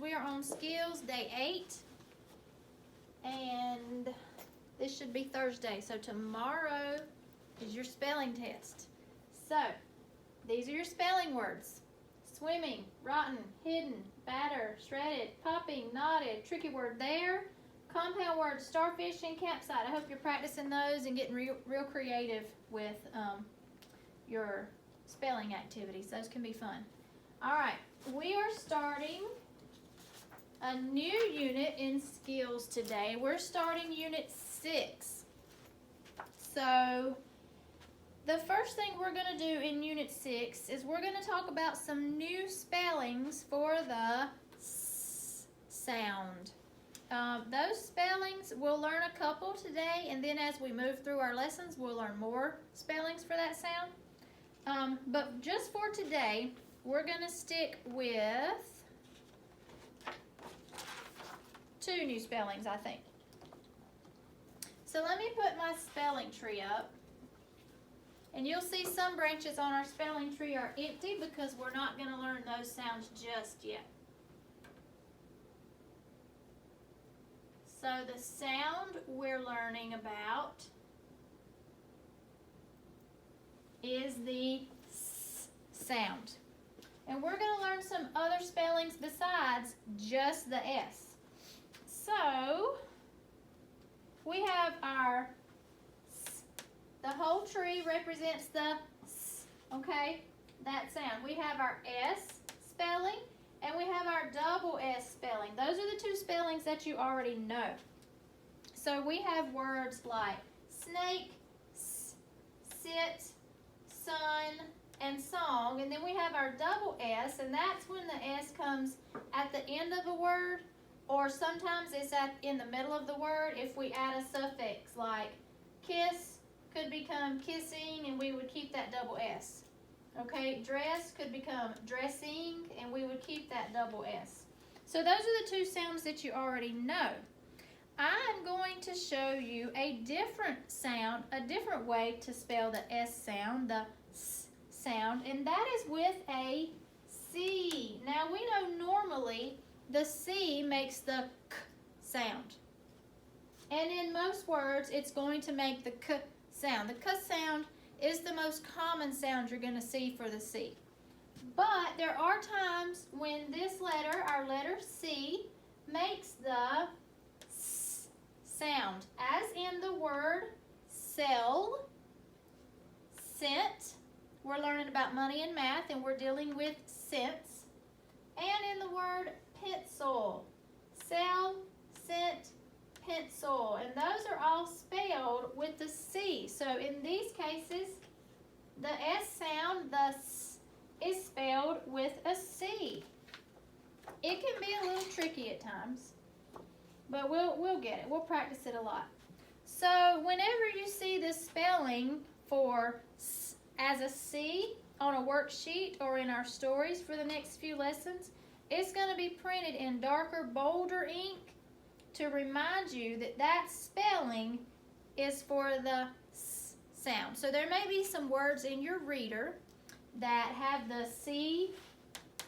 We are on Skills Day 8. And this should be Thursday. So tomorrow is your spelling test. So these are your spelling words. Swimming, rotten, hidden, batter, shredded, popping, knotted, tricky word there. Compound words, starfish and campsite. I hope you're practicing those and getting real creative with your spelling activities. Those can be fun. All right, we are starting a new unit in skills today. We're starting unit 6. So the first thing we're going to do in unit 6 is we're going to talk about some new spellings for the S sound. Those spellings, we'll learn a couple today, and then as we move through our lessons, we'll learn more spellings for that sound. But just for today, we're going to stick with 2 new spellings, I think. So let me put my spelling tree up. And you'll see some branches on our spelling tree are empty because we're not going to learn those sounds just yet. So the sound we're learning about is the S sound. And we're going to learn some other spellings besides just the S. So we have our S. The whole tree represents the S, okay? That sound. We have our S spelling and we have our double S spelling. Those are the 2 spellings that you already know. So we have words like snake, sit, sun, and song. And then we have our double S, and that's when the S comes at the end of a word, or sometimes it's in the middle of the word if we add a suffix like kiss could become kissing, and we would keep that double S. Okay, dress could become dressing, and we would keep that double S. So those are the 2 sounds that you already know. I'm going to show you a different sound, a different way to spell the S sound, the S sound, and that is with a C. Now we know normally the C makes the K sound. And in most words, it's going to make the K sound. The K sound is the most common sound you're going to see for the C. But there are times when this letter, our letter C, makes the S sound, as in the word sell, cent. We're learning about money and math, and we're dealing with cents. And in the word pencil, sell, cent, pencil, and those are all spelled with the C. So in these cases, the S sound, the S, is spelled with a C. It can be a little tricky at times, but we'll get it. We'll practice it a lot. So whenever you see this spelling for S as a C on a worksheet or in our stories for the next few lessons, it's going to be printed in darker, bolder ink to remind you that that spelling is for the S sound. So there may be some words in your reader that have the C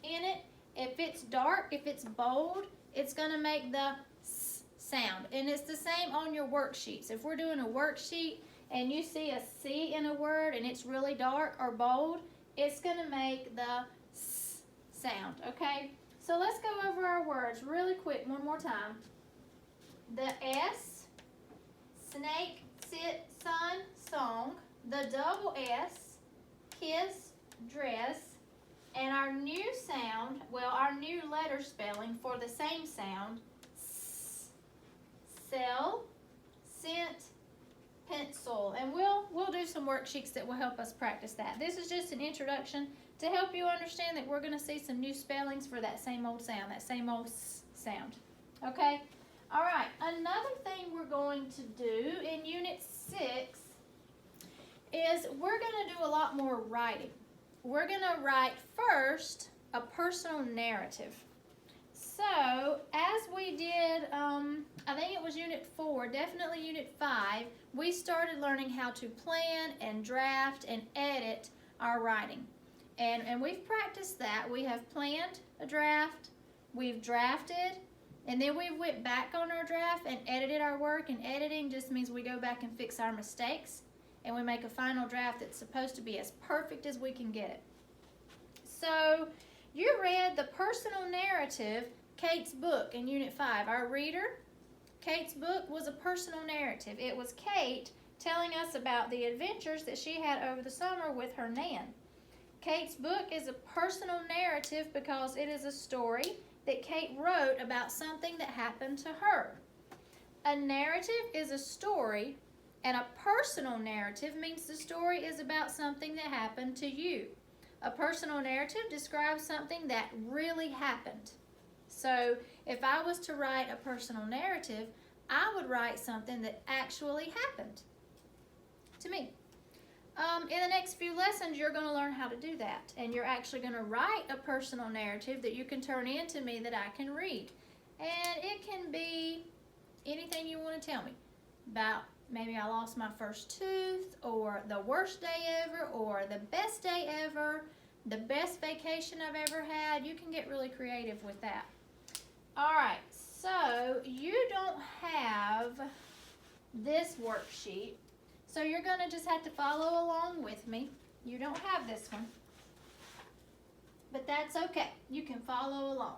in it. If it's dark, if it's bold, it's going to make the S sound. And it's the same on your worksheets. If we're doing a worksheet and you see a C in a word and it's really dark or bold, it's going to make the S sound, okay? So let's go over our words really quick one more time. The S, snake, sit, sun, song. The double S, kiss, dress. And our new sound, well, our new letter spelling for the same sound, S, sell, scent, pencil. And we'll do some worksheets that will help us practice that. This is just an introduction to help you understand that we're going to see some new spellings for that same old sound, that same old S sound. Okay? All right, another thing we're going to do in Unit 6 is we're going to do a lot more writing. We're going to write first a personal narrative. So, as we did, I think it was Unit 4, definitely Unit 5, we started learning how to plan and draft and edit our writing. And we've practiced that. We have planned a draft, we've drafted, and then we went back on our draft and edited our work, and editing just means we go back and fix our mistakes, and we make a final draft that's supposed to be as perfect as we can get it. So you read the personal narrative, Kate's book in Unit 5. Our reader, Kate's book was a personal narrative. It was Kate telling us about the adventures that she had over the summer with her Nan. Kate's book is a personal narrative because it is a story that Kate wrote about something that happened to her. A narrative is a story, and a personal narrative means the story is about something that happened to you. A personal narrative describes something that really happened. So if I was to write a personal narrative, I would write something that actually happened to me. In the next few lessons, you're going to learn how to do that. And you're actually going to write a personal narrative that you can turn in to me that I can read. And it can be anything you want to tell me about. Maybe I lost my first tooth, or the worst day ever, or the best day ever, the best vacation I've ever had. You can get really creative with that. All right, so you don't have this worksheet, so you're going to just have to follow along with me. You don't have this one, but that's okay. You can follow along.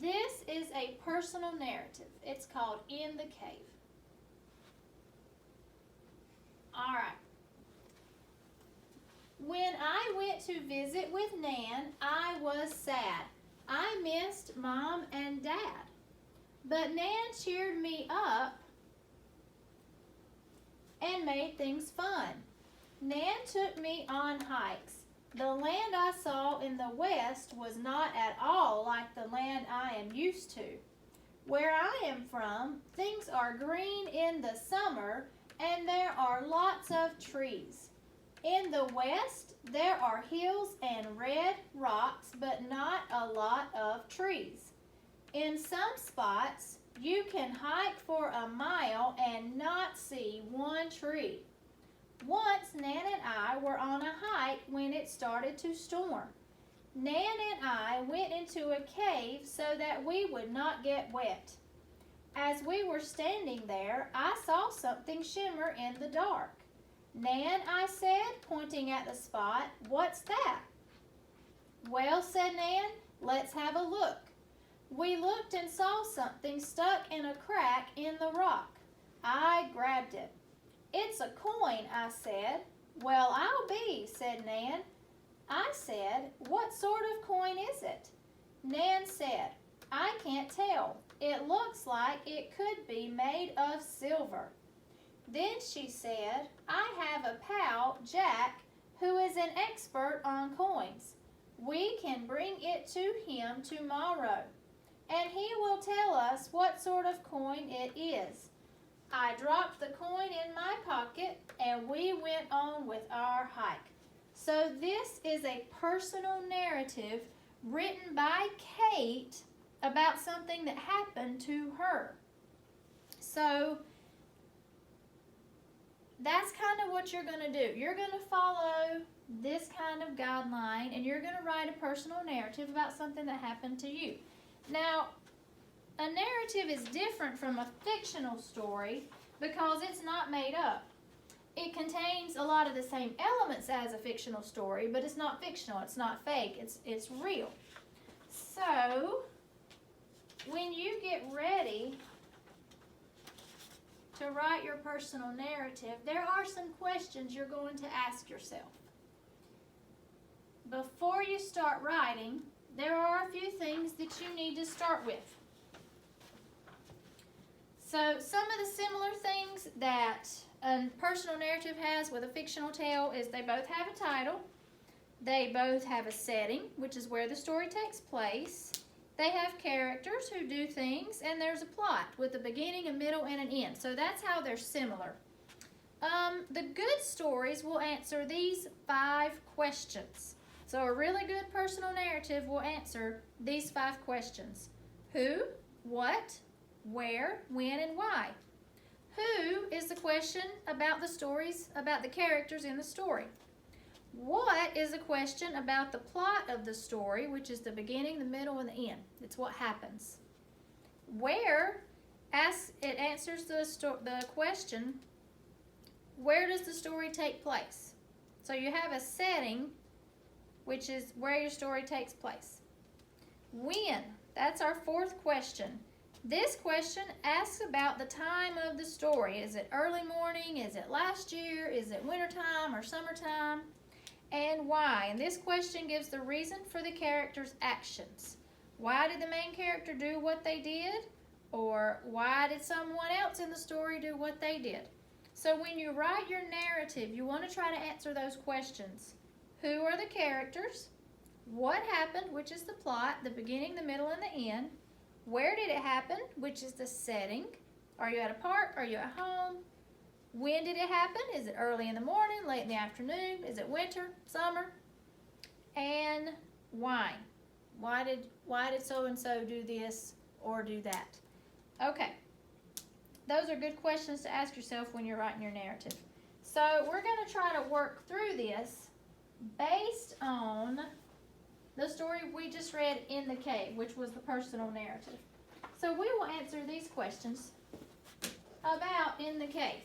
This is a personal narrative. It's called In the Cave. All right. When I went to visit with Nan, I was sad. I missed Mom and Dad. But Nan cheered me up and made things fun. Nan took me on hikes. The land I saw in the west was not at all like the land I am used to. Where I am from, things are green in the summer, and there are lots of trees. In the west, there are hills and red rocks, but not a lot of trees. In some spots, you can hike for a mile and not see one tree. Once, Nan and I were on a hike when it started to storm. Nan and I went into a cave so that we would not get wet. As we were standing there, I saw something shimmer in the dark. Nan, I said, pointing at the spot, "What's that?" "Well," said Nan, "let's have a look." We looked and saw something stuck in a crack in the rock. I grabbed it. "It's a coin," I said. "Well, I'll be," said Nan. I said, "What sort of coin is it?" Nan said, "I can't tell. It looks like it could be made of silver." Then she said, "I have a pal, Jack, who is an expert on coins. We can bring it to him tomorrow, and he will tell us what sort of coin it is." I dropped the coin in my pocket, and we went on with our hike. So this is a personal narrative written by Kate about something that happened to her. So that's kind of what you're going to do. You're going to follow this kind of guideline, and you're going to write a personal narrative about something that happened to you. Now, a narrative is different from a fictional story because it's not made up. It contains a lot of the same elements as a fictional story, but it's not fictional, it's not fake, it's real. So, when you get ready to write your personal narrative, there are some questions you're going to ask yourself. Before you start writing, there are a few things that you need to start with. So some of the similar things that a personal narrative has with a fictional tale is they both have a title, they both have a setting, which is where the story takes place, they have characters who do things, and there's a plot with a beginning, a middle, and an end. So that's how they're similar. The good stories will answer these 5 questions. So a really good personal narrative will answer these 5 questions. Who, what, where, when, and why. Who is the question about the stories, about the characters in the story. What is a question about the plot of the story, which is the beginning, the middle, and the end? It's what happens. Where, it answers the question, where does the story take place? So you have a setting, which is where your story takes place. When, that's our fourth question. This question asks about the time of the story. Is it early morning? Is it last year? Is it wintertime or summertime? And why? And this question gives the reason for the character's actions. Why did the main character do what they did? Or why did someone else in the story do what they did? So when you write your narrative, you want to try to answer those questions. Who are the characters? What happened, which is the plot, the beginning, the middle, and the end? Where did it happen, which is the setting? Are you at a park? Are you at home? When did it happen? Is it early in the morning, late in the afternoon? Is it winter, summer? And why? Why did so-and-so do this or do that? Okay. Those are good questions to ask yourself when you're writing your narrative. So we're going to try to work through this based on the story we just read in the cave, which was the personal narrative. So we will answer these questions about In the Cave.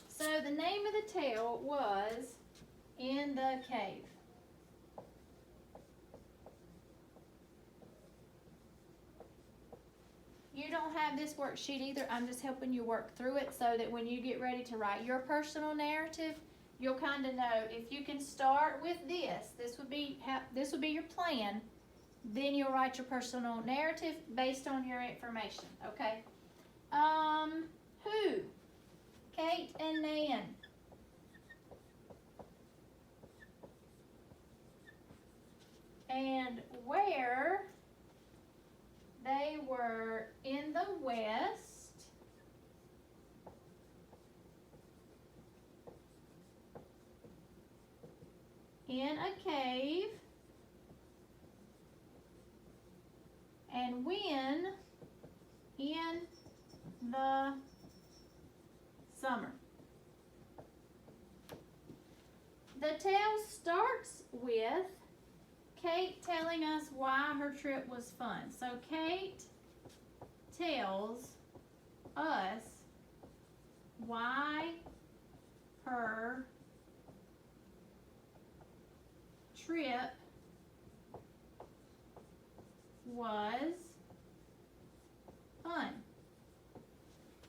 So the name of the tale was In the Cave. You don't have this worksheet either. I'm just helping you work through it so that when you get ready to write your personal narrative, you'll kind of know if you can start with this would be your plan, then you'll write your personal narrative based on your information, okay? Who? Kate and Nan. And where? They were in the West. In a cave. And when? In the summer. The tale starts with Kate telling us why her trip was fun. So Kate tells us why her trip was fun.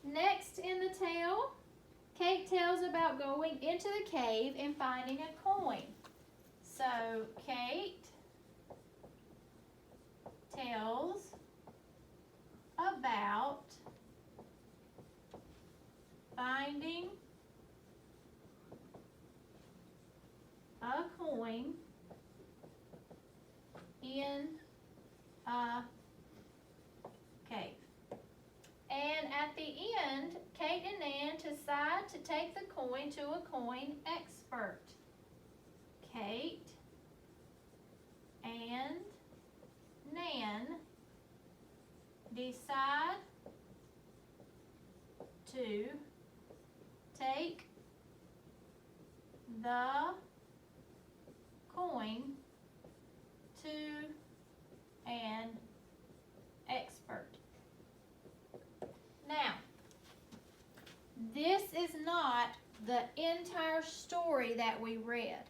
Next in the tale, Kate tells about going into the cave and finding a coin. So Kate tells about finding a coin in a cave. And at the end, Kate and Nan decide to take the coin to a coin expert. Kate and Nan decide to take the coin to an expert. Now, this is not the entire story that we read.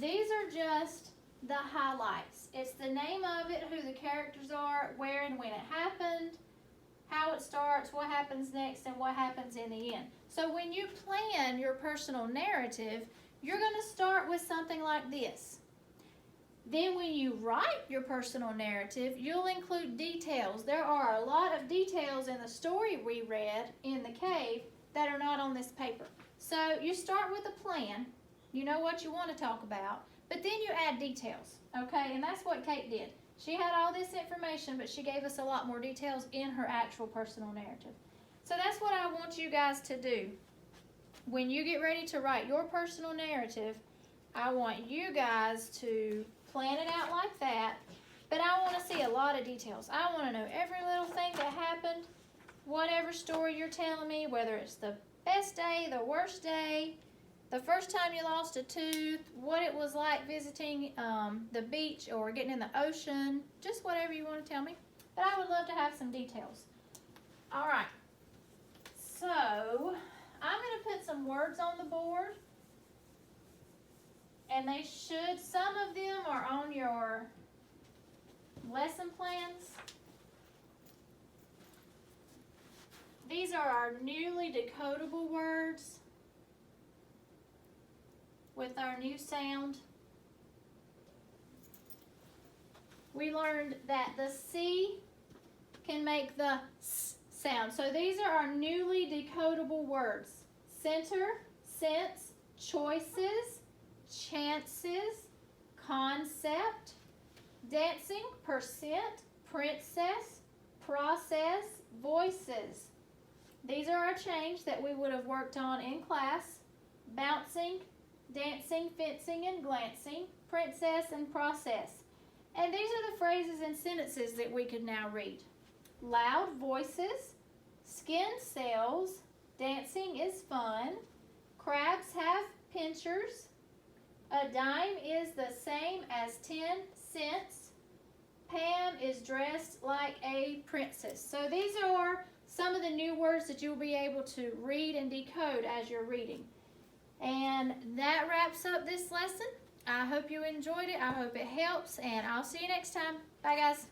These are just the highlights. It's the name of it, who the characters are, where and when it happened, how it starts, what happens next, and what happens in the end. So when you plan your personal narrative, you're going to start with something like this. Then when you write your personal narrative, you'll include details. There are a lot of details in the story we read in the cave that are not on this paper. So you start with a plan. You know what you want to talk about, but then you add details, okay? And that's what Kate did. She had all this information, but she gave us a lot more details in her actual personal narrative. So that's what I want you guys to do. When you get ready to write your personal narrative, I want you guys to plan it out like that, but I want to see a lot of details. I want to know every little thing that happened, whatever story you're telling me, whether it's the best day, the worst day, the first time you lost a tooth, what it was like visiting the beach or getting in the ocean, just whatever you want to tell me. But I would love to have some details. All right, so I'm going to put some words on the board. And they should, some of them are on your lesson plans. These are our newly decodable words with our new sound. We learned that the C can make the S sound. So these are our newly decodable words. Center, sense, choices, chances, concept, dancing, percent, princess, process, voices. These are our change that we would have worked on in class. Bouncing, dancing, fencing, and glancing, princess, and process. And these are the phrases and sentences that we could now read. Loud voices, skin cells, dancing is fun, crabs have pinchers, a dime is the same as 10 cents, Pam is dressed like a princess. So these are some of the new words that you'll be able to read and decode as you're reading. And that wraps up this lesson. I hope you enjoyed it. I hope it helps, and I'll see you next time. Bye, guys.